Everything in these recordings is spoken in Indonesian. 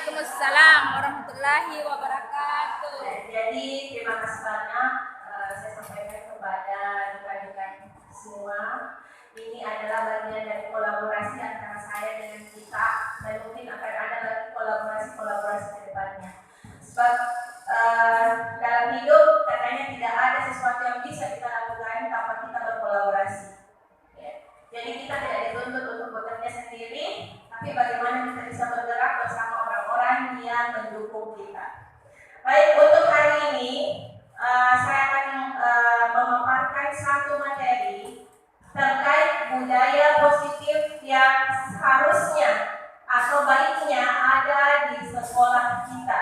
Waalaikumsalam warahmatullahi wabarakatuh. Jadi terima kasih banyak saya sampaikan kepada rekan-rekan semua. Ini adalah bagian dari kolaborasi antara saya dengan kita, dan mungkin akan ada lagi kolaborasi ke depannya. Sebab dalam hidup katanya tidak ada sesuatu yang bisa kita lakukan tanpa kita berkolaborasi. Ya. Jadi kita tidak dituntut untuk bekerja sendiri, tapi bagaimana kita bisa bergerak bersama orang-orang yang mendukung kita. Baik, untuk hari ini saya akan memaparkan satu materi terkait budaya positif yang seharusnya atau baiknya ada di sekolah kita.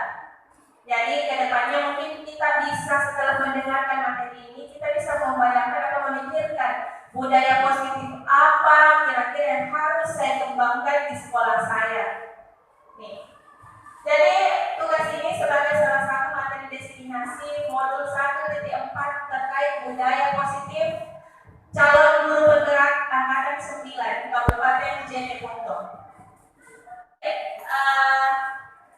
Jadi kedepannya mungkin kita bisa setelah mendengarkan materi ini, kita bisa membayangkan atau memikirkan budaya positif apa kira-kira yang harus saya kembangkan di sekolah saya. Nih. Jadi tugas ini sebagai salah satu materi destinasi modul 1.4 terkait budaya positif calon guru bergerak angkatan 9 Kabupaten Jeneponto.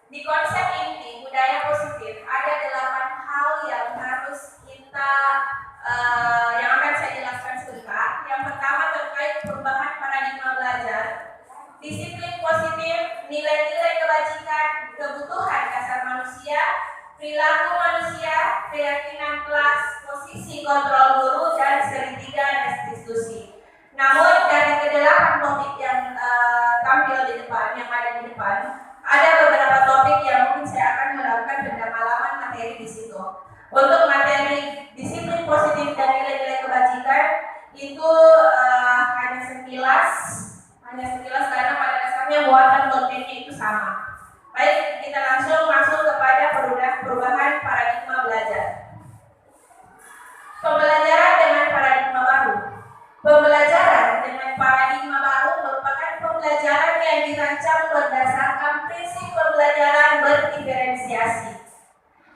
Di konsep inti budaya positif ada 8 hal yang harus kita yang akan saya jelaskan sebentar. Yang pertama terkait perubahan paradigma belajar, disiplin positif, nilai-nilai kebajikan, kebutuhan dasar manusia, perilaku manusia, keyakinan kelas, posisi kontrol guru, dan segitiga restitusi. Namun dari ke-8 topik yang tampil di depan, yang ada di depan, ada beberapa topik yang mungkin saya akan melakukan pendalaman materi di situ. Untuk materi disiplin positif dan nilai-nilai kebajikan itu hanya sekilas karena pada dasarnya muatan kontennya itu sama. Baik, kita langsung masuk kepada perubahan paradigma belajar. Pembelajaran dengan paradigma baru. Pembelajaran dengan paradigma baru merupakan pembelajaran yang dirancang berdasarkan prinsip pembelajaran berdiferensiasi.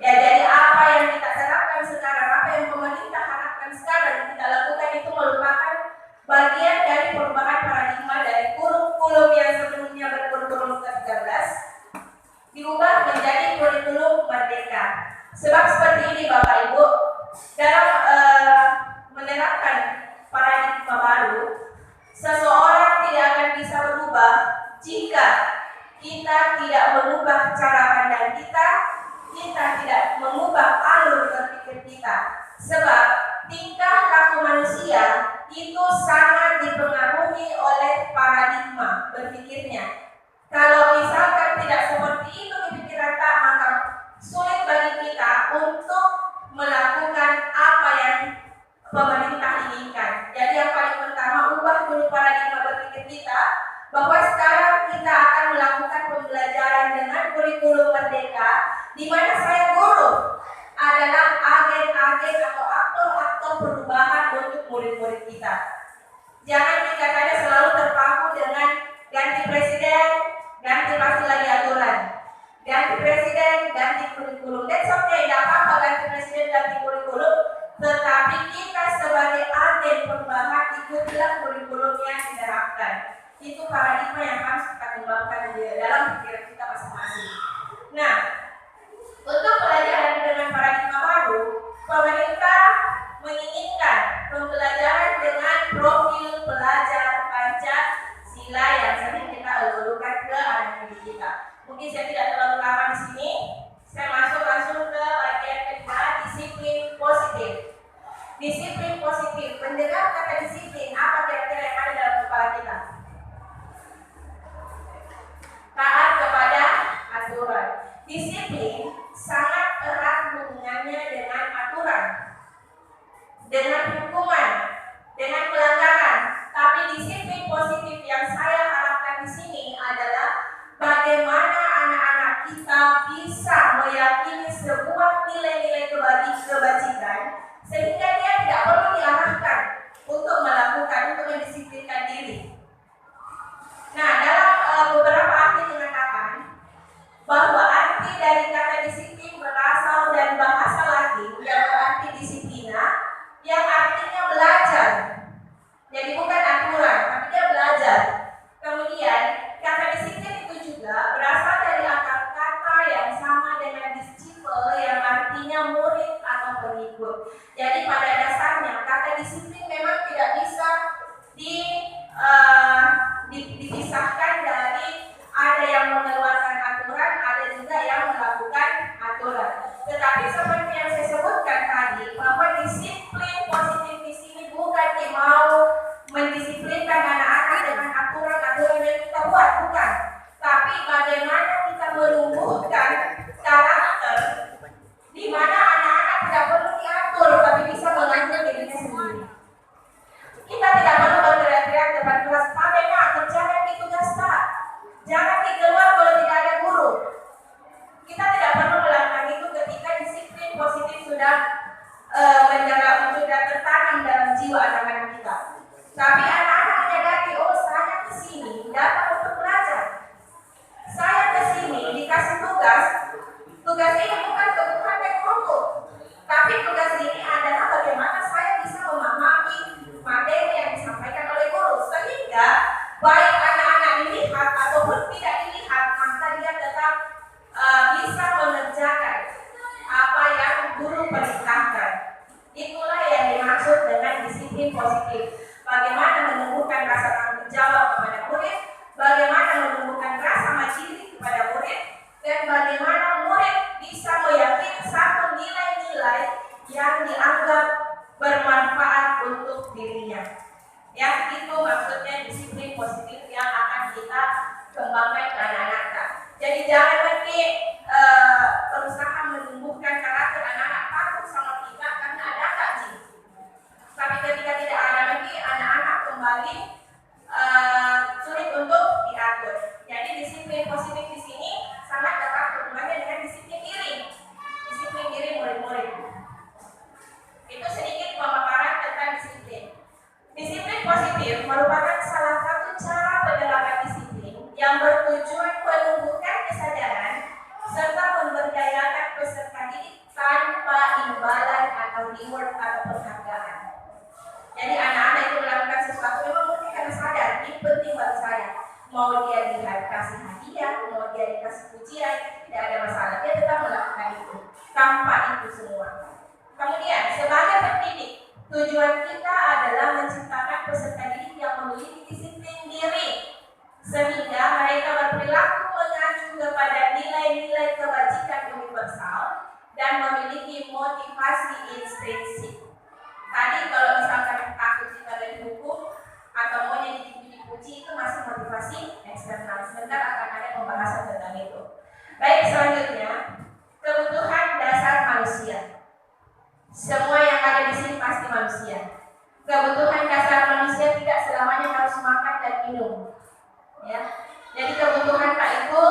Ya, jadi apa yang kita terapkan sekarang, apa yang pemerintah harapkan sekarang kita lakukan itu merupakan bagian dari perubahan paradigma dari kurikulum yang sebelumnya berkurikulum ke-13 diubah menjadi kurikulum merdeka. Sebab seperti ini Bapak Ibu, dalam menerapkan paradigma baru, seseorang tidak akan bisa berubah jika kita tidak mengubah cara pandang kita tidak mengubah alur berpikir kita. Sebab tingkah laku manusia itu sangat dipengaruhi oleh paradigma berpikirnya. Kalau misalkan tidak seperti itu di pikiran kita, maka sulit bagi kita untuk melakukan apa yang pemerintah inginkan. Jadi yang paling pertama, ubah dulu paradigma berpikir kita, bahwa sekarang kita akan melakukan pembelajaran dengan kurikulum merdeka, di mana saya guru adalah agen-agen atau aktor-aktor perubahan untuk murid-murid kita. Jangan dikatakan selalu terpaku dengan ganti presiden, ganti pasti lagi aturan, ganti presiden, ganti kurikulum. That's okay, tidak apa-apa ganti presiden, ganti kurikulum, tetapi kita sebagai agen perubahan ikutlah kurikulum yang diterapkan. Itu paradigma yang harus kita kembangkan di dalam pikiran kita masing-masing. Nah, untuk pelajaran dengan paradigma baru, pemerintah menginginkan pembelajaran dengan profil pelajar Pancasila yang sering kita elulukan ke anak didik kita. Mungkin saya tidak terlalu lama di sini. Saya masuk langsung ke bagian kedua, disiplin positif. Disiplin positif. Mendengar kata disiplin, apa kira-kira yang ada dalam kepala kita? Taat kepada aturan. Disiplin sangat erat hubungannya dengan aturan, dengan hukuman, dengan pelanggaran. Tapi disiplin positif yang saya harapkan di sini adalah bagaimana anak-anak kita bisa meyakini sebuah nilai-nilai kebajikan sehingga dia tidak perlu diarahkan untuk melakukan, untuk mendisiplinkan diri. Nah, dalam beberapa ahli mengatakan bahwa arti dari kata disiplin berasal dari bahasa Latin yang berarti disiplina, yang arti disiplin positif. Bagaimana menumbuhkan rasa tanggung jawab kepada murid, bagaimana menumbuhkan rasa mandiri kepada murid, dan bagaimana murid bisa meyakini satu nilai-nilai yang dianggap bermanfaat untuk dirinya. Ya, itu maksudnya disiplin positif yang akan kita kembangkan ke anak-anak kita. Jadi jangan lagi berusaha menumbuhkan karakter anak-anak takut sama kita karena ada gaji. Tapi ketika tidak ada lagi, anak-anak kembali sulit untuk diatur. Jadi disiplin positif di sini sangat erat hubungannya dengan disiplin diri. Disiplin diri murid-murid. Itu sedikit pemaparan tentang disiplin. Disiplin positif merupakan salah satu cara penerapan disiplin yang bertujuan menumbuhkan kesadaran serta memberdayakan peserta didik tanpa imbalan atau reward atau penghargaan. Jadi anak-anak itu melakukan sesuatu memang murni karena sadar ini penting bagi saya. Mau dia dikasih hadiah, mau dia dikasih pujian, tidak ada masalah. Dia tetap melakukan itu tanpa itu semua. Kemudian sebagai pendidik, tujuan kita adalah menciptakan peserta didik yang memiliki disiplin diri sehingga mereka berperilaku mengacu kepada nilai-nilai kebajikan universal dan memiliki motivasi intrinsik. Tadi kalau misalkan takut jika dihukum atau maunya dipuji itu masih motivasi eksternal. Sebentar akan ada pembahasan tentang itu. Baik, selanjutnya kebutuhan dasar manusia. Semua yang ada di sini pasti manusia. Kebutuhan dasar manusia tidak selamanya harus makan dan minum. Ya, jadi kebutuhan tak itu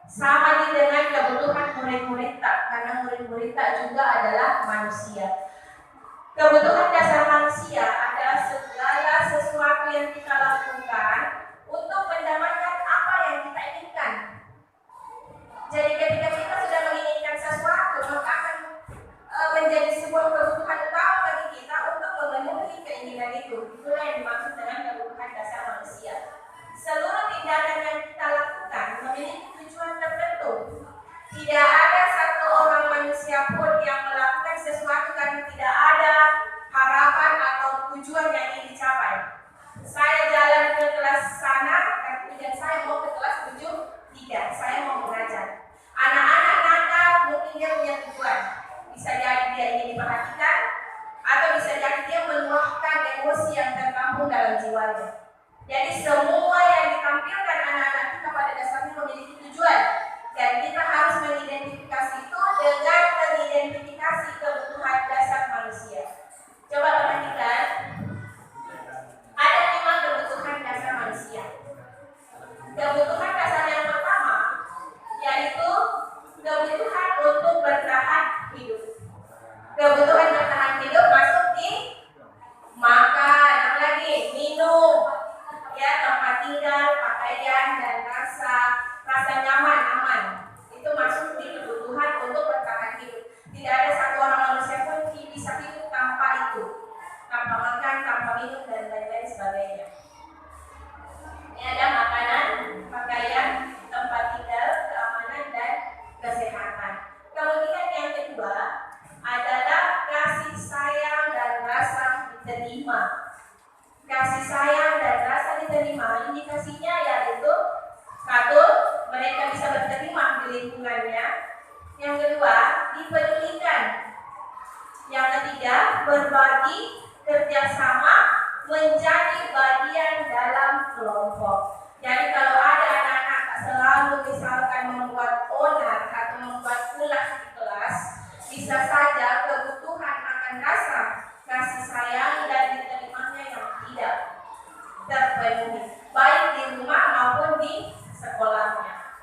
sama dengan kebutuhan murid-murid tak, karena murid-murid tak juga adalah manusia. Kebutuhan dasar manusia adalah segala sesuatu yang kita lakukan untuk mendapatkan apa yang kita inginkan. Jadi ketika kita sudah menginginkan sesuatu, maka akan menjadi sebuah kebutuhan utama bagi kita untuk memenuhi keinginan itu. Itulah yang dimaksud dengan kebutuhan dasar manusia. Seluruh tindakan yang kita lakukan memiliki tujuan tertentu. Tidak ada satu orang manusia pun yang melakukan sesuatu karena tidak ada harapan atau tujuan yang ingin dicapai. Saya jalan ke kelas sana, kemudian saya mau ke kelas 7, saya mau mengajar. Anak-anak nakal mungkin dia punya tujuan. Bisa jadi dia ingin diperhatikan, atau bisa jadi dia meluapkan emosi yang tertampung dalam jiwanya. Jadi semua yang ditampilkan anak-anak kita pada dasarnya memiliki tujuan. Dan kita harus mengidentifikasi itu dengan mengidentifikasi kebutuhan dasar manusia. Coba perhatikan, ada 5 kebutuhan dasar manusia. Kebutuhan dasar yang pertama yaitu kebutuhan untuk bertahan hidup. Kebutuhan bertahan hidup masuk di makan, apalagi minum, ya, tempat tinggal, pakaian, dan rasa nyaman, aman. Itu masuk di kebutuhan untuk bertahan hidup. Tidak ada satu orang manusia pun bisa hidup tanpa itu, tanpa makan, tanpa minum, dan lain-lain sebagainya. Ini ada makanan, pakaian, tempat tinggal, keamanan, dan kesehatan. Kemudian yang kedua adalah kasih sayang dan rasa diterima. Kasih sayang dan rasa diterima, indikasinya yaitu satu, mereka bisa berterima di lingkungannya. Yang kedua, dipedulikan. Yang ketiga, berbagi, kerjasama, menjadi bagian dalam kelompok. Jadi kalau ada anak-anak selalu misalkan membuat onar atau membuat ulah di kelas, bisa saja kebutuhan akan rasa kasih sayang dan diterimanya yang tidak terpenuhi, baik di rumah maupun di sekolahnya.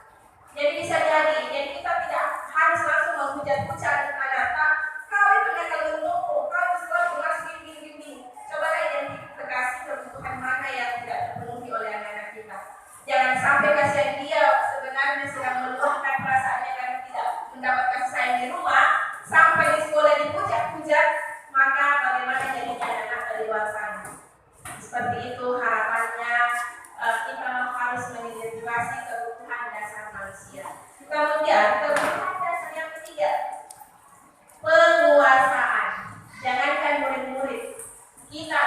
Jadi bisa jadi kita tidak harus langsung menghujat-hujat anak-anak, kau itu nakal menunggu, kau itu selalu kelas gini. Coba identifikasi kebutuhan mana yang tidak terpenuhi oleh anak-anak kita. Jangan sampai kasihan dia sebenarnya sedang meluahkan perasaannya karena tidak mendapat kasih sayang di rumah, sampai di sekolah dihujat-hujat, maka bagaimana jadinya anak dari luar sana. Seperti itu harapannya kita harus mengidentifikasi kebutuhan dasar manusia. Kemudian kebutuhan dasar yang ketiga, penguasaan. Jangankan murid-murid, kita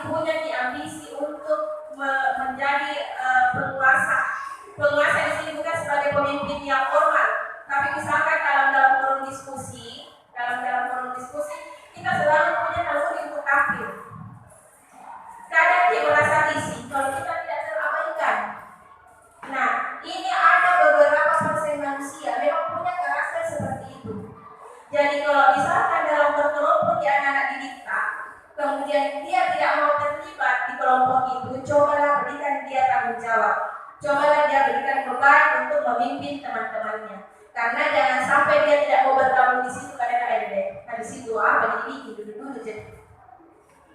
punya ambisi untuk menjadi penguasa. Penguasa di sini bukan sebagai pemimpin yang formal, tapi misalkan dalam forum diskusi, kita selalu punya naluri untuk tampil. Kadang dia merasa risih kalau kita tidak terabaikan. Nah, ini ada beberapa persen manusia memang punya karakter seperti itu. Jadi kalau misalkan dalam berkelompok di anak-anak didik, kemudian dia tidak mau terlibat di kelompok itu, cobalah berikan dia tanggung jawab. Cobalah dia berikan beban untuk memimpin teman-temannya. Karena jangan sampai dia tidak mau bergabung di situ karena KRD. Nah di situ apa jadi duduk-duduk jadi.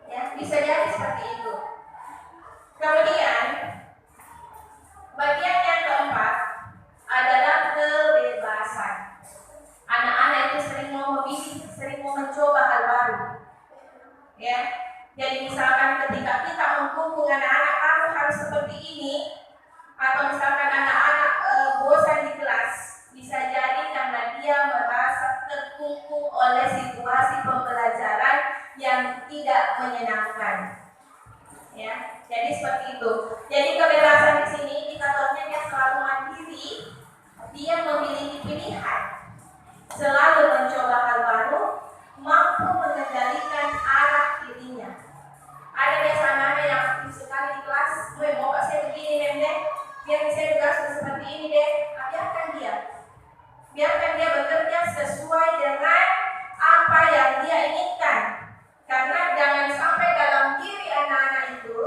Ya, bisa jadi seperti itu. Kemudian bagian yang keempat adalah kebebasan. Anak-anak itu sering mau memilih, sering mau mencoba hal baru. Ya, jadi misalkan ketika kita menghukum anak-anak kamu harus seperti ini, atau misalkan anak-anak bosan di kelas, bisa jadi karena dia merasa terkungkung oleh situasi pembelajaran yang tidak menyenangkan. Ya, jadi seperti itu. Jadi kebebasan di sini indikatornya dia selalu mandiri, dia memiliki pilihan, selalu mencoba hal baru, mampu mengendalikan arah dirinya. Ada biasa anak yang aktif sekali di kelas, mau kak saya begini deh, biar saya juga seperti ini deh. Biarkan dia bekerja sesuai dengan apa yang dia inginkan. Karena jangan sampai dalam diri anak-anak itu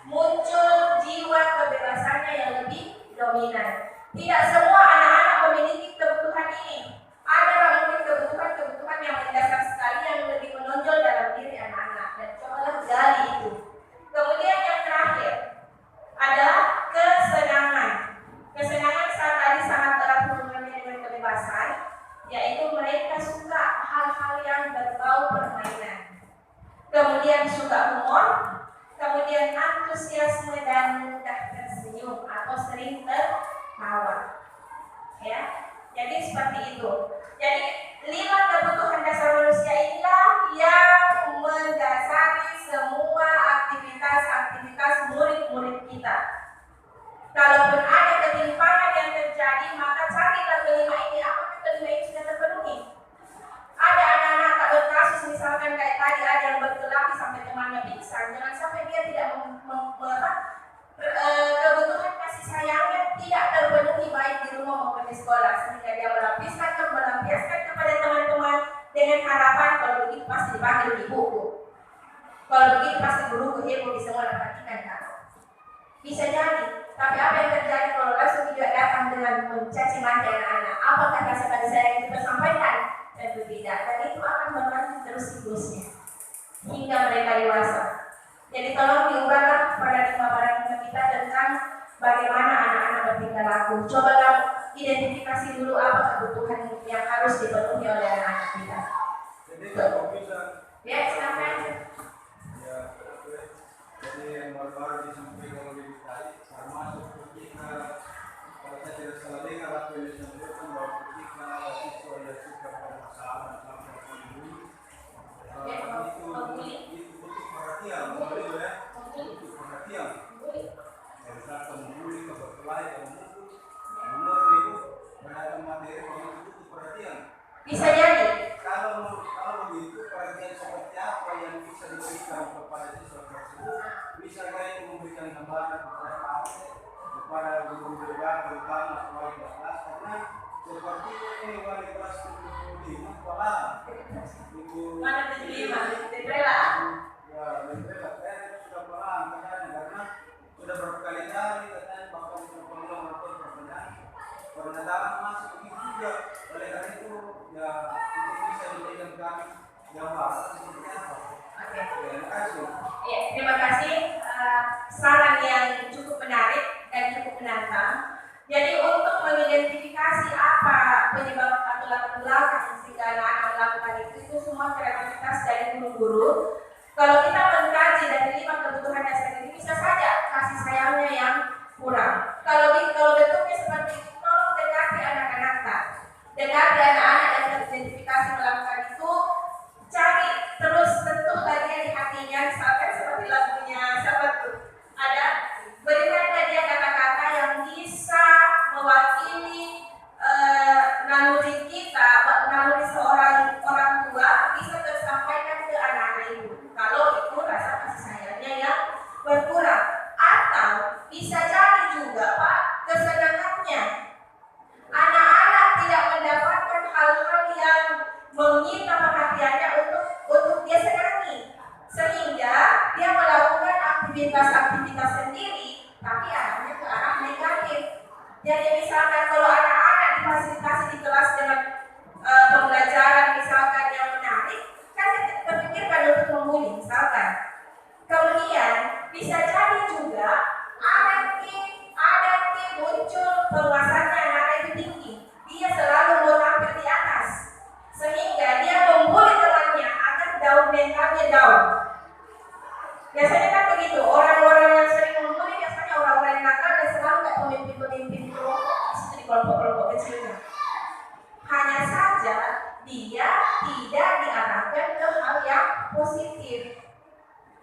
muncul jiwa kebebasannya yang lebih dominan. Tidak semua anak-anak memiliki kebutuhan ini. Ada mungkin kebutuhan yang mendasar sekali yang lebih menonjol dalam diri anak-anak, dan cobalah gali itu. Kemudian yang terakhir adalah kesenangan. Kesenangan saat tadi sangat erat hubungannya dengan kebebasan, yaitu mereka suka hal-hal yang berbau permainan. Kemudian suka humor, kemudian antusiasme dan mudah tersenyum atau sering tertawa. Ya, jadi seperti itu. Jadi 5 kebutuhan dasar manusia inilah yang mendasari semua aktivitas murid-murid kita. Kalaupun ada ketimpangan yang terjadi, maka carilah kelima ini. Apakah kelima ini sudah terpenuhi? Ada anak-anak tak berkasus, misalkan kayak tadi ada yang berkelahi sampai temannya pingsan. Jangan sampai dia tidak kebutuhan kasih sayangnya tidak terpenuhi baik di rumah maupun di sekolah, sehingga dia melampiaskan kepada teman-teman dengan harapan kalau begitu pasti dipanggil di buku. Kalau begitu pasti guruku ilmu bisa perhatikan kan? Bisa jadi. Tapi apa yang terjadi kalau langsung tidak datang dengan mencaci maki anak-anak? Apakah rasa kasih sayang itu tersampaikan? Tentu tidak. Dan itu akan berlanjut terus siklusnya hingga mereka dewasa. Jadi tolong diubahlah paradigma kita tentang bagaimana anak-anak bertingkah laku. Cobalah identifikasi dulu apa kebutuhan yang harus dipenuhi oleh anak-anak kita. Jadi kalau bisa. Ya, silakan. Ya, jadi yang baru-baru disampaikan oleh tadi, termasuk ketika kalau saya tidak salah dengar apa yang disampaikan bahwa ketika siswa yang suka permasalahan sampai pembuli, itu butuh perhatian, ya, butuh perhatian. Dari saat pembuli ke berkelahi ke memukul, menurut itu beragam materi butuh perhatian. Bisa jadi. Kalau begitu perhatian seperti apa yang bisa diberikan kepada siswa tersebut, bisa kayak memberikan gambaran kepada guru-guru terutama wali kelas, karena seperti ini wali kelas 75 kepala ibu Mana 75? Debela. Ya, debela saya sudah paham karena sudah berkali-kali katanya bahkan sudah pengulang atau pernyataan masuk begitu juga. Oleh karena itu ya itu bisa diberikan kami gambaran seperti apa. Oke. Terima kasih. Ya, terima kasih. Saran yang cukup menarik dan cukup menantang. Jadi untuk mengidentifikasi apa penyebab atau latar belakang sehingga anak-anak melakukan itu semua kreativitas dari guru-guru. Kalau kita mengkaji dari 5 kebutuhan dasar ini, bisa saja kasih sayangnya yang kurang. Kalau bentuknya seperti itu, tolong dekati anak-anak tak. Dekati anak-anak yang teridentifikasi melakukan itu, cari terus tentu bagian di hatinya, misalkan seperti lagu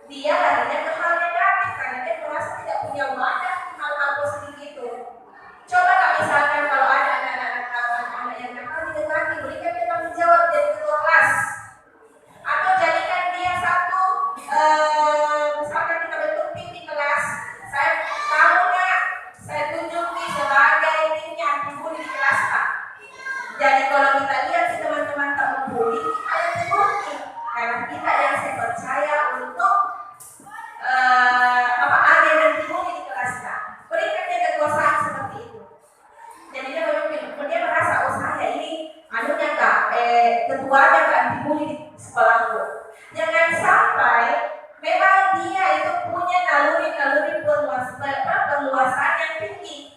dia larinya ke hal negatif karena dia merasa tidak punya wadah hal-hal positif itu. Coba nggak misalkan kalau ada anak-anak yang nakal didekati, berikan dia tanggung jawab dari ketua kelas, atau jadikan dia satu misalkan kita bentuk tim di kelas, saya tahu nggak, saya tunjuk nih sebagai timnya anti bully di kelas Pak. Jadi kalau kita lihat si teman-teman tak membuli, ada terbukti karena kita yang saya percaya untuk ada yang anti bully di kelas Pak. Berikan dia kekuasaan seperti itu. Jadi dia merasa oh saya ini anunya nggak ketuanya nggak anti bully di sekolahku. Jangan sampai memang dia itu punya naluri penguasaan yang tinggi.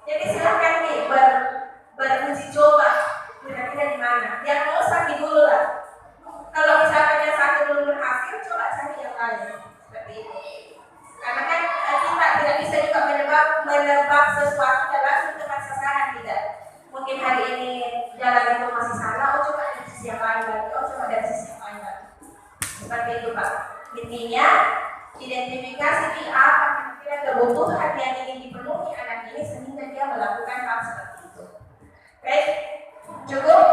Jadi silakan nih beruji coba kira-kira di mana. Diagnosa dulu lah. Kalau misalkan yang satu belum berhasil, coba cari yang lain seperti itu. Karena kan kita tidak bisa juga menebak sesuatu dan langsung tepat sasaran tidak. Mungkin hari ini jalan itu masih salah, oh coba dari sisi yang lain lagi, oh coba dari sisi yang lain lagi. Seperti itu Pak. Intinya identifikasi di apa kira-kira kebutuhan yang ingin dipenuhi anak ini sehingga dia melakukan hal seperti itu. Baik, cukup.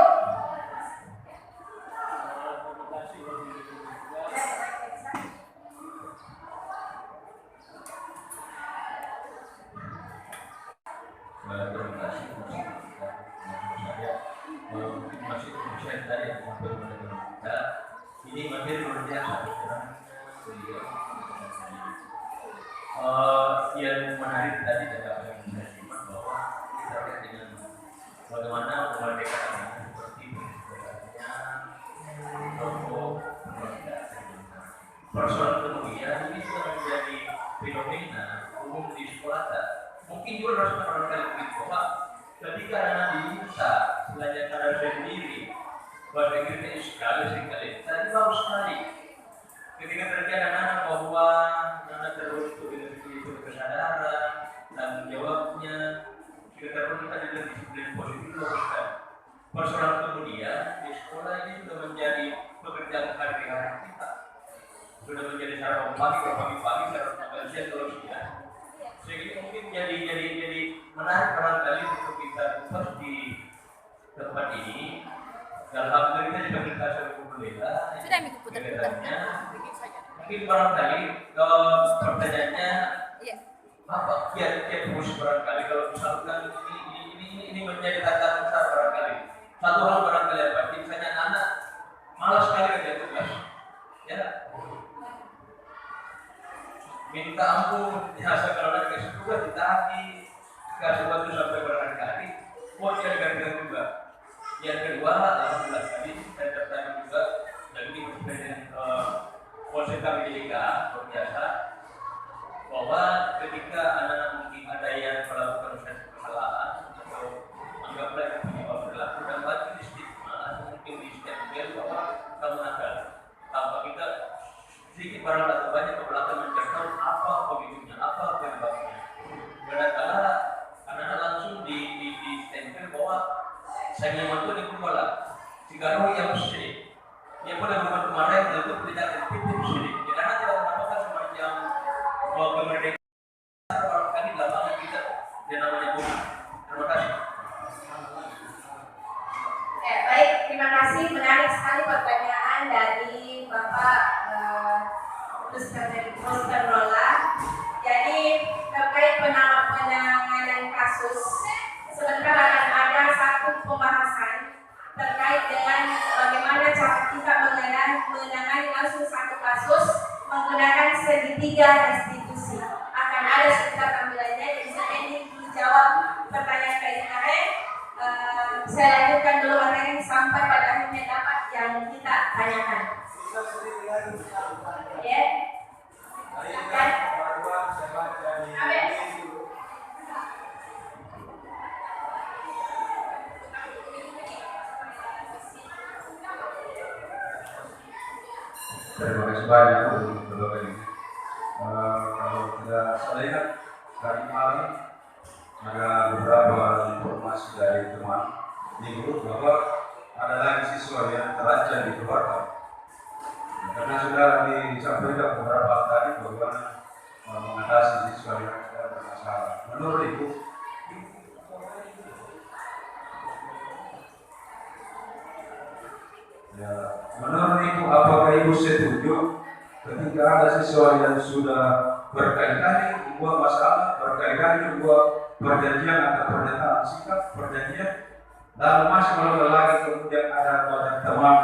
Terima kasih masih saya tadi yang kita ini materi luar biasa yang menarik tadi dapat saya simak bahwa kita lihat dengan bagaimana kemerdekaan seperti persoalan kemudian ini sudah menjadi fenomena umum di sekolah. Mungkin juga harus menerapkan begitu Pak. Ketika anak diminta belajar cara sendiri, berpikirnya sekali tadi bagus sekali. Ketika terjadi anak-anak bahwa anak terbentuk itu kesadaran dan menjawabnya, kita perlu tadi dengan disiplin positif logika. Persoalan kemudian di sekolah ini sudah menjadi pekerjaan hari-hari kita, sudah menjadi cara pagi-pagi, cara pengkajian terus ya. Sehingga mungkin jadi menarik barangkali untuk kita terus di tempat ini. Alhamdulillah kita juga alhamdulillah. Sudah minggu putar-putar. Mungkin barangkali pertanyaannya apa? Kiat terus barangkali kalau misalkan ini menjadi tantangan besar barangkali. Satu hal barangkali apa? Misalnya anak malas sekali kerja tugas, ya. Minta ampun, biasa kalau ada kasih tugas ditagi, kasih waktu sampai berkali-kali, mau dia ganti juga. Yang kedua, alhamdulillah tadi saya tertarik juga dan ini dengan konsep pendidikan biasa bahwa ketika anak-anak mungkin ada yang melakukan suatu kesalahan atau anggaplah yang penyebab berlaku dan bagi di stigma atau mungkin di stempel bahwa kamu nakal tanpa kita sedikit barang atau banyak ke belakang mencari apa pemicunya, apa penyebabnya. Kadang-kala anak-anak langsung di stempel bahwa saya ingin itu di kepala. Jika roh yang syirik, dia boleh berbuat kemarin untuk tidak tertib syirik. Karena tidak mendapatkan semacam kemerdekaan barangkali dalam lapangan kita yang namanya bumi. Terima kasih. Baik, terima kasih. Menarik sekali pertanyaan dari Bapak Mr. Rola. Jadi terkait penanganan kasus, sebentar akan ada satu pembahasan terkait dengan bagaimana cara kita menangani langsung satu kasus menggunakan segitiga restitusi. Akan ada sekitar tampilannya, jadi saya ingin menjawab pertanyaan Kak Karen. Saya lanjutkan dulu materi sampai pada akhirnya dapat yang kita tanyakan. Ya. Silakan. Amin. Terima kasih banyak untuk Bapak ini. Kalau tidak saya lihat tadi malam ada beberapa informasi dari teman di grup bahwa ada lagi siswa yang terancam dikeluarkan. Karena sudah disampaikan beberapa hal tadi bagaimana mengatasi siswa yang bermasalah. Menurut Ibu, ya, menurut Ibu apakah Ibu setuju ketika ada siswa yang sudah berkali-kali membuat masalah, berkali-kali membuat perjanjian atau pernyataan sikap perjanjian, lalu masih melakukan lagi kemudian ada banyak teman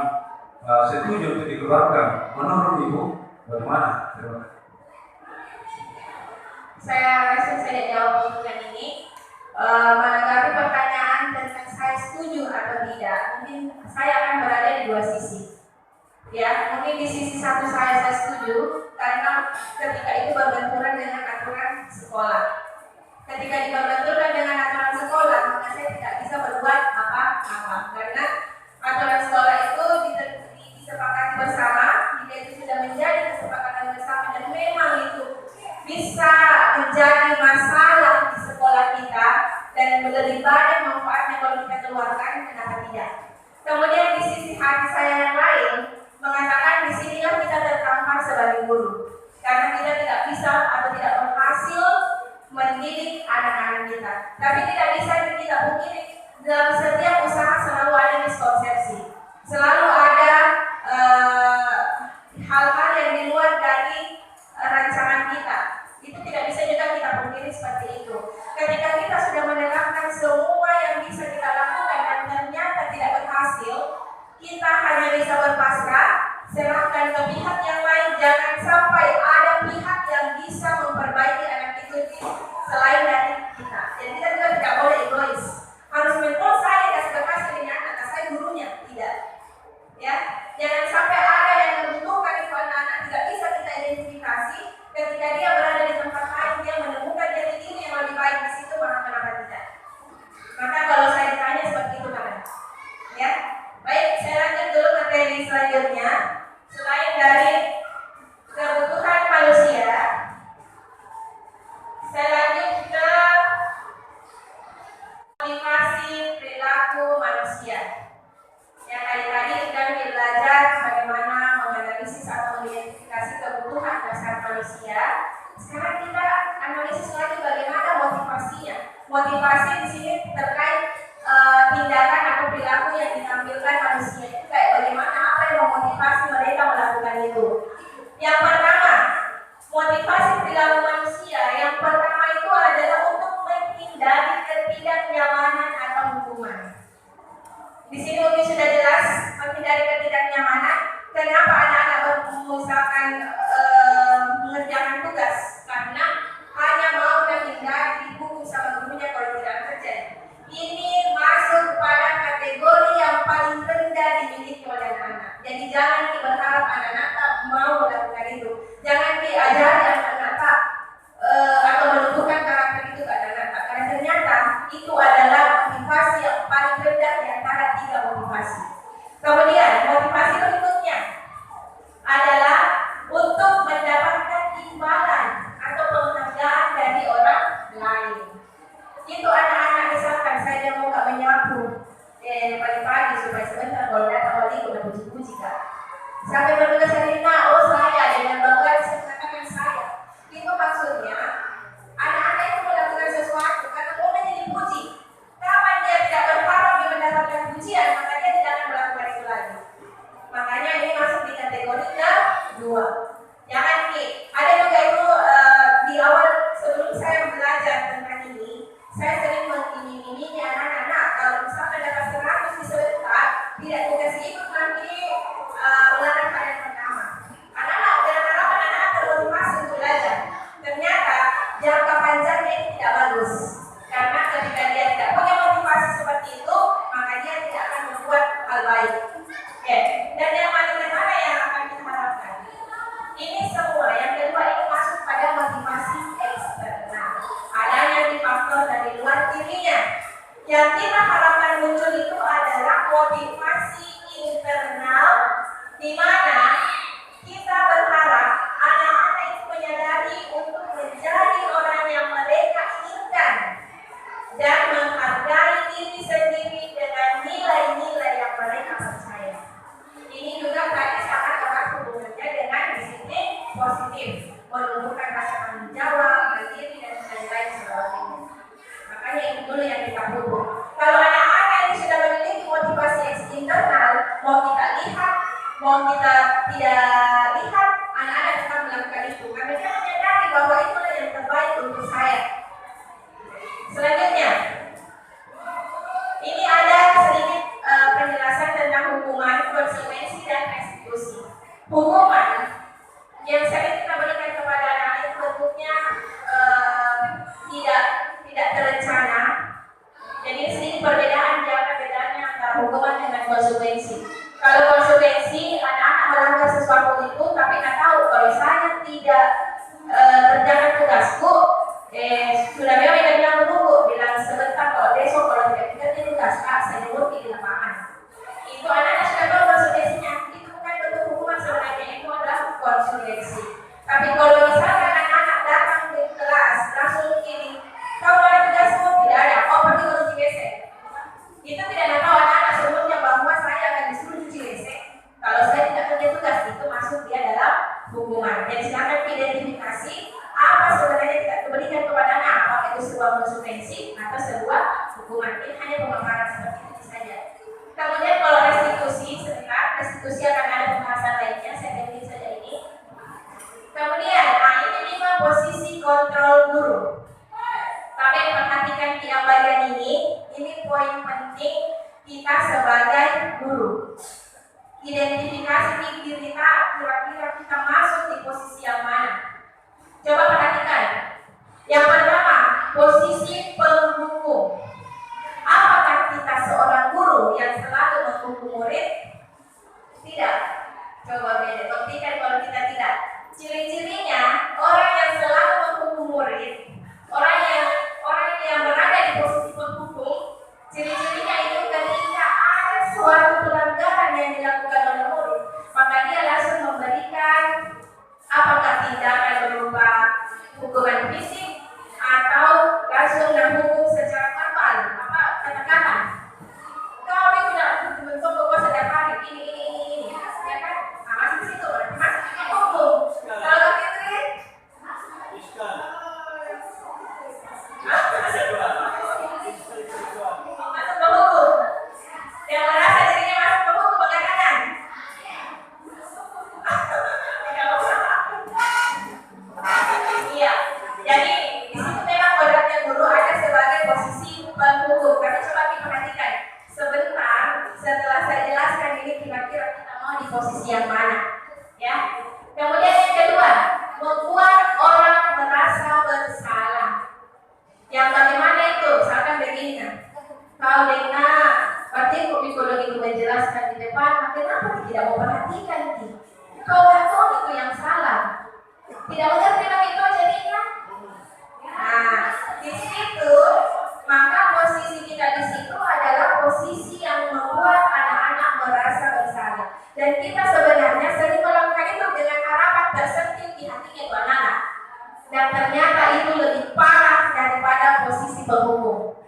setuju untuk dikeluarkan? Menurut Ibu bagaimana? Terima kasih. Saya rasa saya jawab untuk yang ini. Menanggapi pertanyaan tentang saya setuju atau tidak, mungkin saya akan berada di dua sisi. Ya, mungkin di sisi satu saya setuju karena ketika itu berbenturan dengan aturan sekolah. Ketika berbenturan dengan aturan sekolah, maka saya tidak bisa berbuat apa-apa karena aturan sekolah itu disepakati bersama. Jika itu sudah menjadi kesepakatan bersama dan memang itu bisa menjadi masalah di sekolah kita dan lebih banyak manfaatnya kalau kita keluarkan, kenapa tidak? Kemudian di sisi hati saya yang lain mengatakan di sinilah kita tertampar sebagai guru karena kita tidak bisa atau tidak berhasil mendidik anak-anak kita. Tapi tidak bisa kita pungkiri dalam setiap usaha selalu ada miskonsepsi, selalu ada hal-hal yang di luar dari rancangan kita. Itu tidak bisa juga kita pungkiri seperti itu. Ketika kita sudah menerapkan semua yang bisa kita lakukan dan ternyata tidak berhasil, kita hanya bisa berpasrah, serahkan ke pihak yang lain. Jangan sampai ada pihak yang bisa memperbaiki anak itu selain dari kita. Jadi kita juga tidak boleh egois. Harus menurut saya kasih berhasil ini anak, saya gurunya, tidak. Ya, jangan sampai ada yang membutuhkan itu anak-anak tidak bisa kita identifikasi. Ketika dia berada di tempat lain, dia menemukan jati diri yang lebih baik di situ, maka kenapa tidak? Maka kalau saya ditanya seperti itu kan, ya. Baik, saya lanjut dulu materi selanjutnya. Selain dari kebutuhan manusia, saya lanjut ke motivasi perilaku manusia. Yang tadi kita belajar bagaimana menganalisis atau mengidentifikasi kebutuhan dasar manusia. Sekarang kita analisis lagi bagaimana motivasinya. Motivasi di sini terkait tindakan atau perilaku yang ditampilkan manusia itu kayak bagaimana, apa yang memotivasi mereka melakukan itu. Yang pertama, motivasi perilaku manusia yang pertama itu adalah untuk menghindari ketidaknyamanan atau hukuman. Di sini mungkin sudah jelas menghindari ketidaknyamanan. Kenapa anak-anak misalkan mengerjakan tugas? Karena hanya mau menghindari dihukum sama gurunya kalau tidak terjadi. Ini masuk pada kategori yang paling rendah dimiliki oleh anak-anak. Jadi jangan berharap anak-anak mau melakukan itu. Jangan diajari anak-anak atau menumbuhkan karakter itu ke anak-anak. Karena ternyata itu adalah motivasi yang paling rendah di antara tiga motivasi. Kemudian motivasi berikutnya adalah untuk mendapatkan imbalan atau penghargaan dari orang lain. Itu anak-anak misalkan saya mau nggak menyapu pagi-pagi supaya sebentar kalau datang wali udah puji-puji kan. Sampai bertugas hari ini, oh saya dengan bangga bisa mengatakan saya. Itu maksudnya anak-anak itu melakukan sesuatu karena mau menjadi puji. Kapan dia tidak berharap dia mendapatkan pujian, maka dia tidak akan melakukan itu lagi. Makanya ini masuk di kategori kedua. Jangan ada juga itu di awal sebelum saya belajar tentang ini, saya sering mengiming-imingi anak-anak kalau misalkan dapat 100 di sebentar, tidak dikasih ikut nanti ulangan pada yang pertama. mau kita tidak lihat, anak-anak tetap melakukan itu karena dia menyadari bahwa itulah yang terbaik untuk saya. Selanjutnya, ini ada sedikit penjelasan tentang hukuman, konsekuensi, dan restitusi. Hukuman yang sering kita berikan kepada anak itu bentuknya tidak terencana. Jadi sedikit perbedaan, jangan bedanya antara hukuman dengan konsekuensi. Kalau konsekuensi, anak-anak melanggar sesuatu itu, tapi nggak tahu kalau saya tidak kerjakan tugasku, sudah memang bilang menunggu, bilang sebentar kalau besok kalau tidak kerja tugas, Kak, saya nunggu di lapangan. Itu anak-anak sudah tahu konsekuensinya. Itu bukan bentuk hukuman sebenarnya, itu adalah konsekuensi. Tapi kalau misalkan anak-anak datang ke kelas langsung begini, kau ada tugasmu? Tidak ada. Oh, pergi cuci WC. Itu tidak tahu anak-anak sebelumnya bahwa saya akan disuruh cuci WC. Kalau saya tidak kerja tugas, itu masuk dia dalam hukuman. Dan silakan identifikasi apa sebenarnya kita berikan kepada anak, apakah itu sebuah konsekuensi atau sebuah hukuman. Ini hanya pemaparan seperti itu saja. Kemudian kalau restitusi, sebentar, restitusi akan ada pembahasan lainnya, saya pilih saja ini. Kemudian, ini 5 posisi kontrol guru. Tapi perhatikan di bagian ini poin penting kita sebagai guru. Identifikasi diri kita, kira-kira kita masuk di posisi yang mana. Coba perhatikan. Yang pertama, posisi penghukum. Apakah kita seorang guru yang selalu menghukum murid? Tidak. Coba beda. Buktikan kalau kita tidak. Ciri-cirinya, orang yang selalu menghukum murid, orang yang berada di posisi penghukum, ciri-cirinya itu ketika ada suatu pelanggaran yang dilakukan oleh murid, maka dia langsung memberikan apakah tindakan berupa hukuman fisik atau langsung menghukum secara verbal, kata-kata. Kau tidak mencoba kau setiap hari ini, ya kan? Masih di situ, masih hukum. Kalau Fitri, masuk ke hukum. Yang merasa dirinya masuk ke hukum bagaimana? Iya. Jadi di situ memang kodratnya guru ada sebagai posisi penghukum. Tapi coba kita perhatikan sebentar setelah saya jelaskan ini kira-kira kita mau di posisi yang mana, ya. Kemudian yang kedua, membuat orang merasa bersalah. Yang bagaimana itu? Misalkan begini, kau dengar, berarti psikolog itu menjelaskan di depan, kenapa tidak mau perhatikan? Kau tahu itu yang salah. Tidak mengerti begitu jadinya. Nah, di situ maka posisi kita di situ adalah posisi yang membuat anak-anak merasa bersalah. Dan kita sebenarnya sering melakukan itu dengan harapan tersentil di hatinya itu anak-anak. Dan ternyata itu lebih parah daripada posisi penghukum.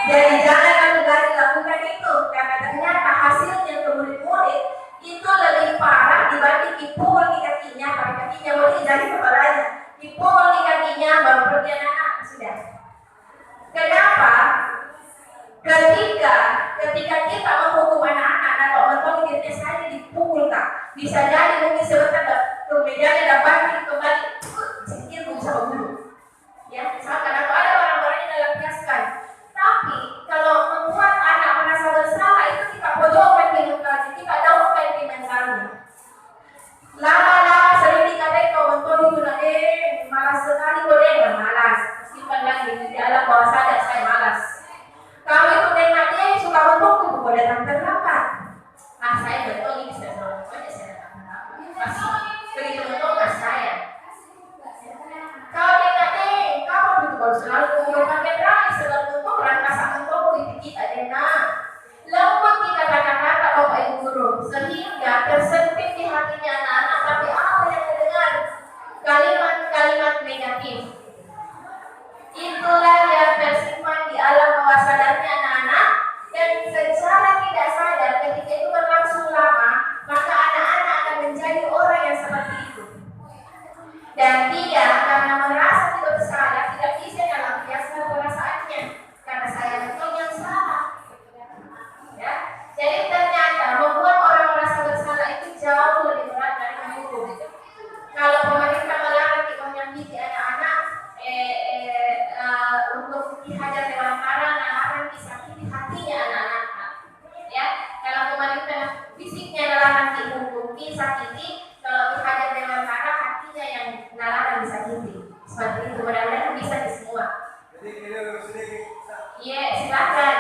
Jadi jangan kami lakukan itu karena ternyata hasilnya ke murid-murid itu lebih parah dibanding dipukul di kakinya, tapi kakinya boleh jadi kepalanya, dipukul di kakinya baru pergi anak sudah. Kenapa? Ketika kita menghukum anak-anak atau mentong dirinya saya dipukul tak, bisa jadi mungkin sebentar kemudian dapat kembali sedikit bisa guru. Ya, misalkan atau ada orang-orang yang melampiaskan. Tapi kalau membuat anak merasa bersalah itu kita pojokkan ke lukanya, kita daunkan ke mentalnya. Lama-lama sering dikatai kau mentong itu malas sekali kau malas. Simpan lagi di dalam bawah sadar saya malas. Kalau itu dengan dia yang suka mentong itu kau datang terlambat. Saya betul ini saya selalu saja saya datang terlambat. memberikan fisiknya adalah nanti menghukum, sakiti, kalau dihajar dengan kata hatinya yang nalar dan disakiti. Seperti itu, mudah-mudahan bisa di semua. Jadi ini harus sedikit. Iya, silakan.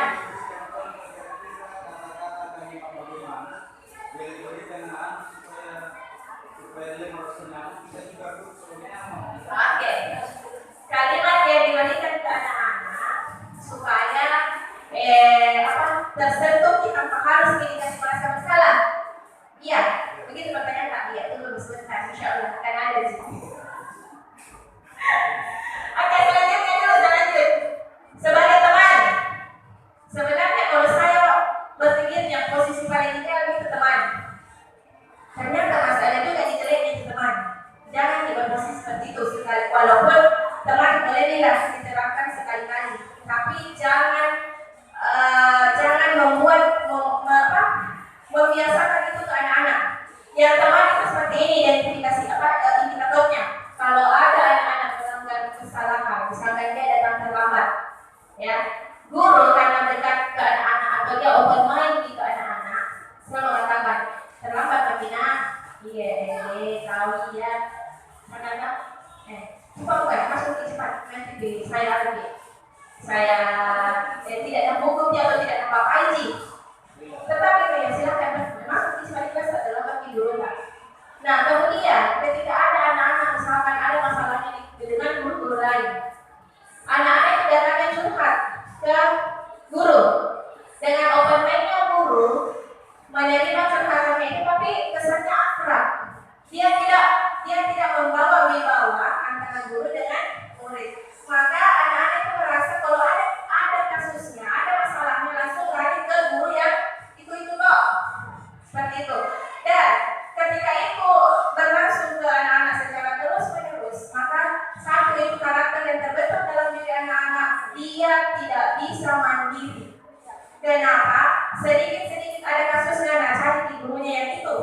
Oke. Kalimat yang diberikan ke anak-anak supaya tersentuh kita harus dikasih merasa bersalah. Iya, begitu pertanyaan tak? Iya, tunggu sebentar. Insya Allah akan ada di sini. Oke, selanjutnya dulu, lanjut. Sebagai teman, sebenarnya kalau saya berpikirnya posisi paling ideal itu teman. Ternyata masalah juga dijeleknya di teman. Jangan dibatasi seperti itu sekali. Walaupun teman boleh diterapkan sekali-kali, tapi jangan membiasakan itu ke anak-anak. Yang teman itu seperti ini identifikasi indikatornya. Kalau ada anak-anak melakukan kesalahan, misalkan dia datang terlambat, ya, guru karena dekat ke anak-anak atau dia open mind ke anak-anak, selalu mengatakan terlambat Martina, iya, tahu ya, mana cepat bukan, masuk cepat, nanti saya lagi, saya tidak menghukum dia atau tidak apa-apa tetapi kayak silakan masuk di kelas adalah bagi dulu lah. Nah kemudian ketika ada anak-anak misalkan ada masalahnya dengan guru-guru lain, anak-anak itu datangnya curhat ke guru dengan open mind-nya guru menerima curhatannya itu, tapi kesannya akrab. Dia tidak membawa wibawa antara guru dengan murid. Maka anak-anak itu merasa kalau ada kasusnya, ada masalahnya langsung lari ke guru yang itu loh, seperti itu. Dan ketika itu berlangsung ke anak-anak secara terus-menerus, maka satu itu karakter yang terbentuk dalam diri anak-anak, dia tidak bisa mandiri. Kenapa? Sedikit-sedikit ada kasusnya, nah cari di gurunya yang itu.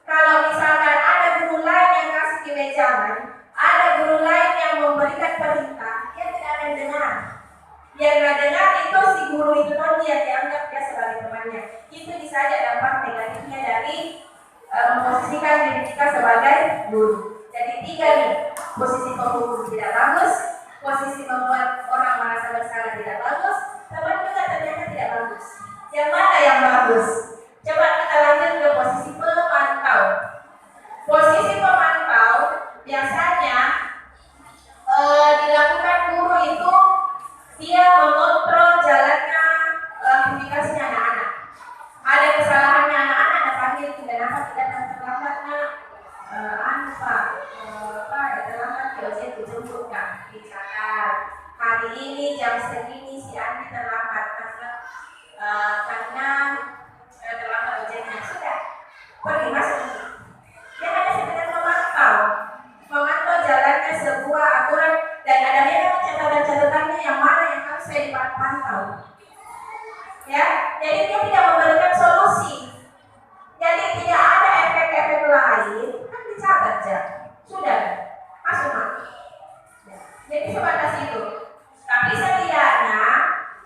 Kalau misalkan ada guru lain yang kasih kewejangan, ada guru lain yang memberikan perintah, dia tidak akan dengar. Yang nggak dengar itu si guru itu nanti yang dianggap dia sebagai temannya. Itu bisa ada dampak negatifnya dari memposisikan diri kita sebagai guru. Jadi 3 nih, posisi penghukum tidak bagus, posisi membuat orang merasa bersalah tidak bagus, teman juga ternyata tidak bagus. Yang mana yang bagus? Coba kita lanjut ke posisi pemantau. Posisi pemantau biasanya dilakukan guru itu dia mengontrol jalannya aktivitasnya anak-anak. Ada kesalahannya anak-anak, ada panggil kenapa tidak terlambat nak? Terlambat dia dijemputkan, dicatat. Hari ini jam segini si Andi terlambat karena terlambat ujiannya. Sudah, pergi masuk. Dia hanya sekedar memantau jalannya sebuah aturan dan ada memang catatan-catatannya yang mana yang harus saya dipantau. Ya, jadi dia tidak memberikan solusi. Jadi tidak ada efek-efek lain, kan dicatat aja. Sudah, masuk. Ya, jadi sebatas itu. Tapi setidaknya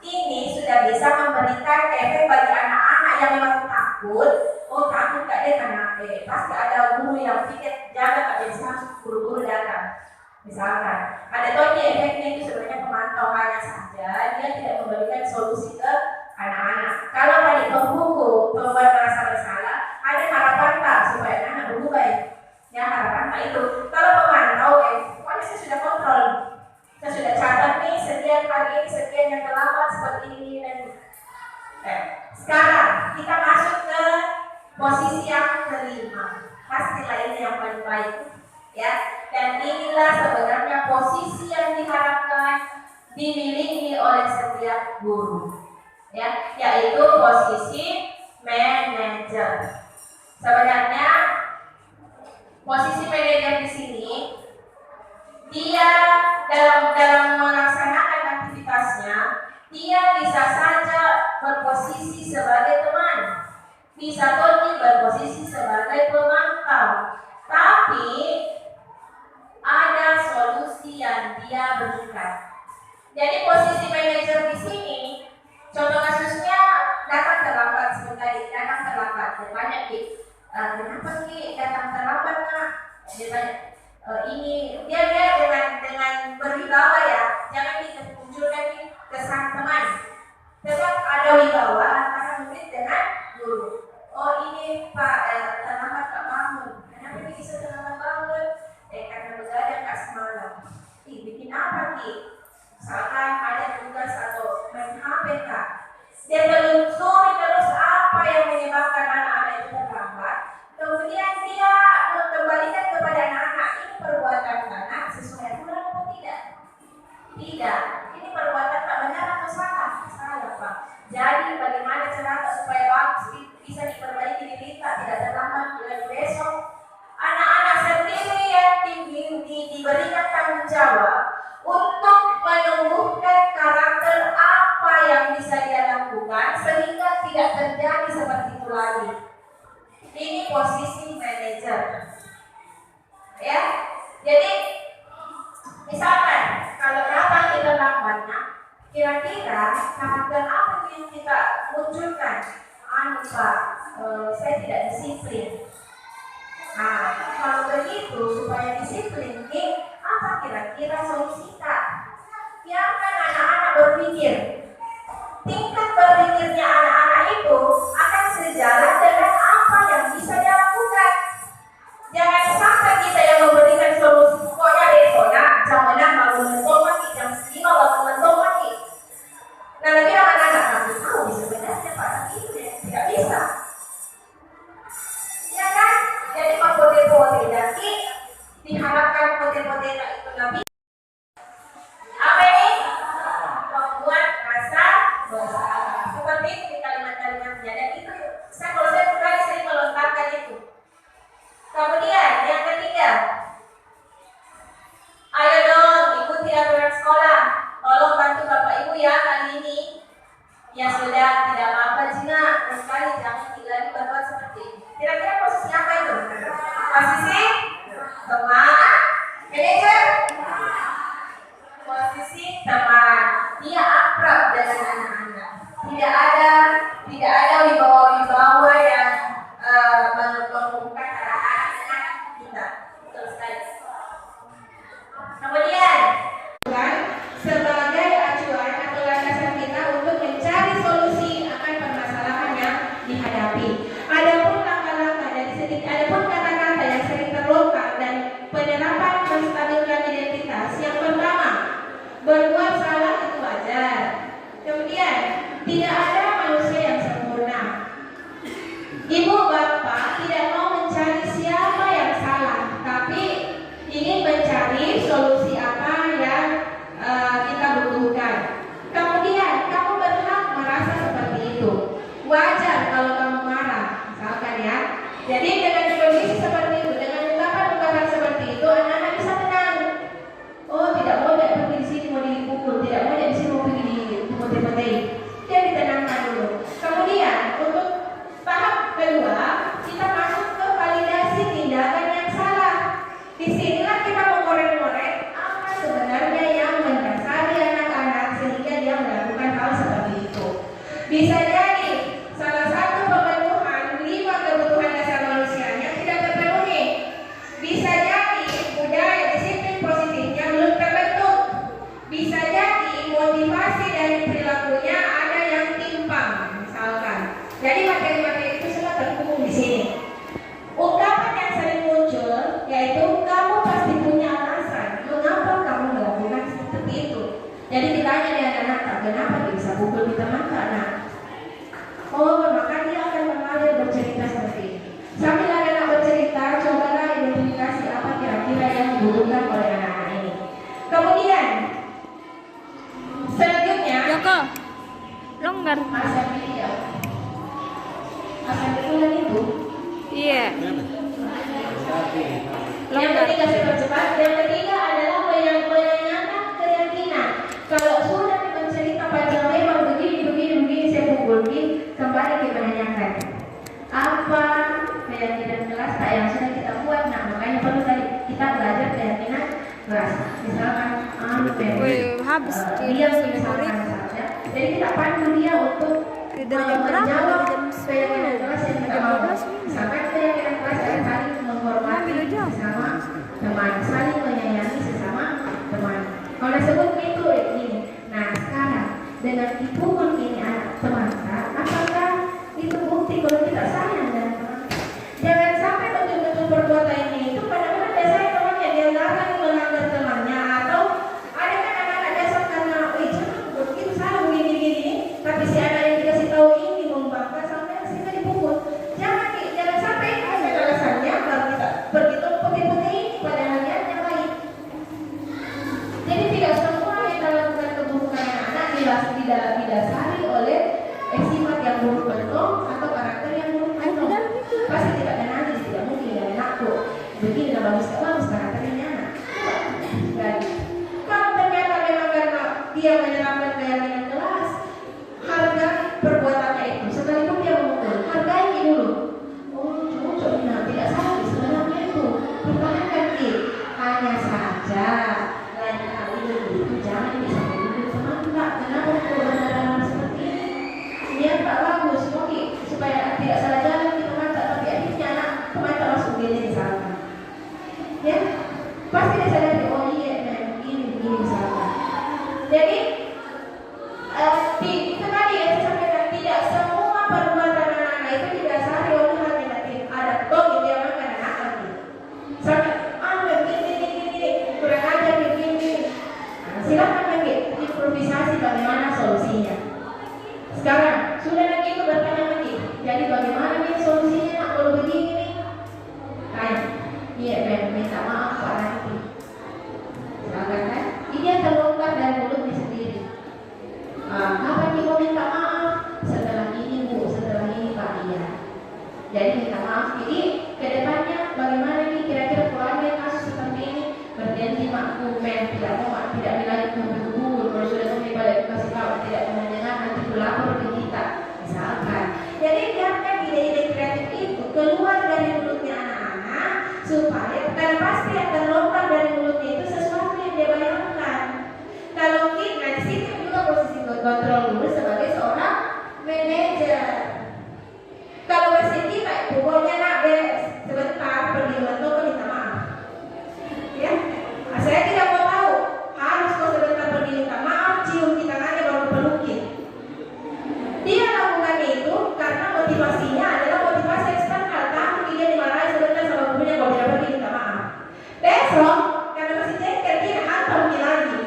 ini sudah bisa memberikan efek bagi anak-anak yang memang takut. Oh takut gak deh karena pasti ada guru yang pikir jaga gak bisa guru-guru datang. Misalkan ada tonya efeknya itu sebenarnya pemantau hanya saja, dia tidak memberikan solusi ke anak-anak. Kalau tadi penghukum, membuat merasa bersalah, ada harapan tak supaya anak berubah ya harapan tak itu. Kalau pemantau pokoknya saya sudah kontrol, saya sudah catat nih sekian hari ini sekian yang terlambat seperti ini dan sekarang kita masuk ke posisi yang kelima. Pastilah ini yang paling baik ya. Dan inilah sebenarnya posisi yang diharapkan dimiliki oleh setiap guru ya, yaitu posisi manajer. Sebenarnya posisi manajer di sini dia dalam melaksanakan aktivitasnya dia bisa saja berposisi sebagai teman, bisa jadi berposisi sebagai pemantau, tapi ada solusi yang dia berikan. Jadi posisi manajer di sini, contoh kasusnya datang terlambat sebentar, datang Dia tanya Ki, kenapa Ki datang terlambat nak? Dia tanya, ini dia dengan berwibawa ya, jangan dimunculkan kesan teman. Tetap ada wibawa antara murid dengan guru. Oh ini Pak, terlambat tak bangun. Kenapa Ki bisa terlambat bangun? Karena begadang Kak semalam. Bikin apa Ki? Misalkan ada tugas atau main HP Kak. Dia telusuri terus apa yang menyebabkan anak-anak itu terlambat. Kemudian dia mengembalikan kepada anak-anak, ini perbuatan anak sesuai aturan atau tidak? Tidak. Ini perbuatan tak benar atau salah? Salah Pak. Jadi bagaimana cara supaya waktu bisa diperbaiki di kita tidak terlambat bulan besok? Anak-anak sendiri yang diberikan tanggung jawab untuk menumbuhkan karakter apa yang bisa dia lakukan sehingga tidak terjadi seperti itu lagi. Ini posisi manajer. Ya. Jadi misalkan kalau datang kita lambatnya, kira-kira karakter apa yang kita munculkan? Pak, saya tidak disiplin. Nah, kalau begitu supaya disiplin, apa kira-kira solusi Kak? Biarkan anak-anak berpikir. Tingkat berpikirnya anak-anak itu akan sejalan dengan apa yang bisa dilakukan. Jangan sampai kita yang memberikan solusi. Pokoknya besok jam 6 bangun mentok lagi, jam 5 bangun mentok lagi. Nah, bilang anak-anak kamu tahu sebenarnya pada itu tidak bisa. Ya kan? Jadi pote-pote nanti diharapkan pote-pote itu nabi apa ini? Membuat rasa bersalah. Seperti itu di kalimat-kalimatnya. Dan itu kalau saya pribadi sering melontarkan itu. Kemudian yang ketiga, ayo dong ikuti aturan sekolah. Tolong bantu Bapak Ibu ya kali ini. Ya sudah, tidak apa-apa Cina. Sekali jangan lagi berbuat seperti ini. Kira-kira posisi apa itu? Posisi teman, manajer. Posisi teman. Dia akrab dengan anak-anak. Tidak ada wibawa-wibawa yang menumbuhkan anak-anak dengan kita. Betul sekali. Kemudian sebagai acuan atau landasan kita untuk mencari solusi akan permasalahan yang dihadapi. Adapun langkah-langkah dan adapun kata-kata yang sering terluka dan penerapan menstabilkan identitas. Yang pertama, berbuat salah itu wajar. Kemudian, tidak ada manusia yang sempurna. Ibu bapak tidak mau mencari siapa yang salah, tapi ingin mencari solusi apa yang kita butuhkan. Kemudian, kamu berhak merasa seperti itu. Wajar kalau kamu marah, misalkan ya. Jadi dengan kondisi seperti itu, dengan ungkapan-ungkapan seperti itu, anak-anak bisa tenang. Oh, tidak mau dia pergi di sini mau dipukul, tidak mau dia di sini mau pergi dimutih-mutih. Dia ditenangkan dulu. Kemudian untuk tahap kedua, kita masuk ke validasi tindakan yang salah. Disinilah kita mengorek-ngorek apa sebenarnya yang mendasari anak-anak sehingga dia melakukan hal seperti itu. Bisa jadi salah satu pemenuhan 5 kebutuhan dasar manusia yang tidak terpenuhi. Bisa jadi budaya disiplin positifnya belum terbentuk. Bisa jadi motivasi dari perilakunya ada yang timpang, misalkan. Jadi materi-materi itu semua terhubung di sini. Ungkapan yang sering muncul yaitu kamu pasti punya alasan mengapa kamu melakukan seperti itu. Jadi ditanya nih anak-anak, kenapa dia bisa pukul di teman anak? Oh, maka dia akan mengalir bercerita seperti ini. Sambil anak-anak bercerita, cobalah identifikasi apa kira-kira yang dibutuhkan oleh anak-anak ini. Kemudian selanjutnya, Joko, longgar. Asal itu. Iya. Yang ketiga saya percepat. Yang ketiga adalah penyanyikan keyakinan. Kalau sudah bercerita panjang lebar begini saya pukul kembali kita menanyakan apa keyakinan kelas yang sudah kita buat. Nah makanya perlu tadi kita belajar keyakinan kelas. Misalkan habis dia misalkan saja. Jadi kita pandu dia untuk menjawab keyakinan kelas yang tidak mau. Sampai keyakinan kelas dan saling menghormati sesama teman, saling menyayangi sesama teman. Kalau disebut itu ini. Nah sekarang dengan dipukul ini anak teman, apakah itu bukti kalau kita sayang dengan teman? Jangan sampai betul-betul perbuatan ini itu benar-benar dasar temannya dia larang melanggar temannya, atau ada kan anak-anak dasar karena jangan begitu salah begini-gini, tapi si anak yang dikasih tahu ini membangga sampai sehingga dipukul. Jangan sampai ada alasannya kalau kita begitu putih-putih ini padahal yang lain. Jadi tidak semua yang melakukan keburukan anak didasari oleh sifat yang buruk betul atau karakter yang buruk betul. Pasti tidak ada nanti, tidak mungkin ada anakku begini dan bagus karakternya anak. Dan kalau ternyata memang karena dia menyerapkan keyakinan kelas, hargai perbuatannya itu. Sekalipun dia memukul, hargai dulu. Oh, cocok tidak salah sebenarnya itu. Pertahankan hanya saja lain kali itu jangan bisa menurut teman enggak. Kenapa benar-benar seperti ini? Dia tak bagus, oke, supaya tidak salah jalan kita mata, tapi akhirnya anak teman tak masuk dia misalkan. Ya, pasti dia sadar oh iya, begini misalkan. Jadi itu tadi yang saya sampaikan, tidak semua perbuatan anak-anak itu didasari oleh hal negatif. Ada toh dia makan anak lagi. Sampai begini, kurang ajar begini. Silakan lagi improvisasi bagaimana solusinya. Sekarang sudah lagi itu bertanya lagi. Jadi bagaimana nih solusinya nak kalau begini nih? Tanya. Iya Ben, minta maaf Pak Nanti. Silakan kan? Ini yang terlongkar dari mulutnya sendiri. Kapan nih mau minta maaf? Setelah ini Bu, setelah ini Pak Iya. Jadi minta maaf. Jadi kedepannya bagaimana nih kira-kira kalau ada kasus seperti ini berjanji maklumen, tidak mau tidak lagi menghubung, kalau sudah sampai pada kasih tahu tidak mau mendengar nanti berlapor ke kita misalkan. Jadi biarkan ide-ide kreatif itu keluar dari mulutnya anak-anak supaya dan pasti yang terlontar dari mulutnya itu sesuatu yang dia bayangkan. Kalau kita di situ juga posisi kontrol dulu sebagai seorang manajer. Kalau masih kita pokoknya nak beres sebentar pergi mentok minta maaf. Ya, saya tidak mau tahu harus kau sebentar pergi minta maaf, cium di tangannya baru pelukin. Dia lakukan itu karena motivasinya adalah motivasi eksternal, takut dia dimarahi sebentar sama gurunya kalau tidak pergi minta maaf. Besok karena masih jengkel dia hantar lagi.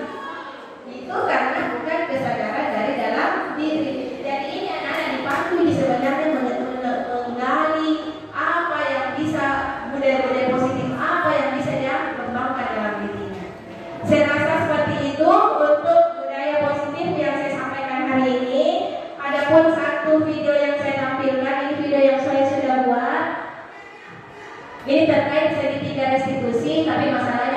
Itu karena bukan kesadaran dari dalam diri. Jadi ini anak-anak dipandu di sebenarnya menggali apa yang bisa budaya-budaya positif, apa yang bisa dia kembangkan dalam dirinya. Saya rasa seperti itu untuk budaya positif yang saya sampaikan hari ini. Adapun satu video yang saya tampilkan, ini video yang saya sudah buat. Ini terkait segitiga restitusi, tapi masalahnya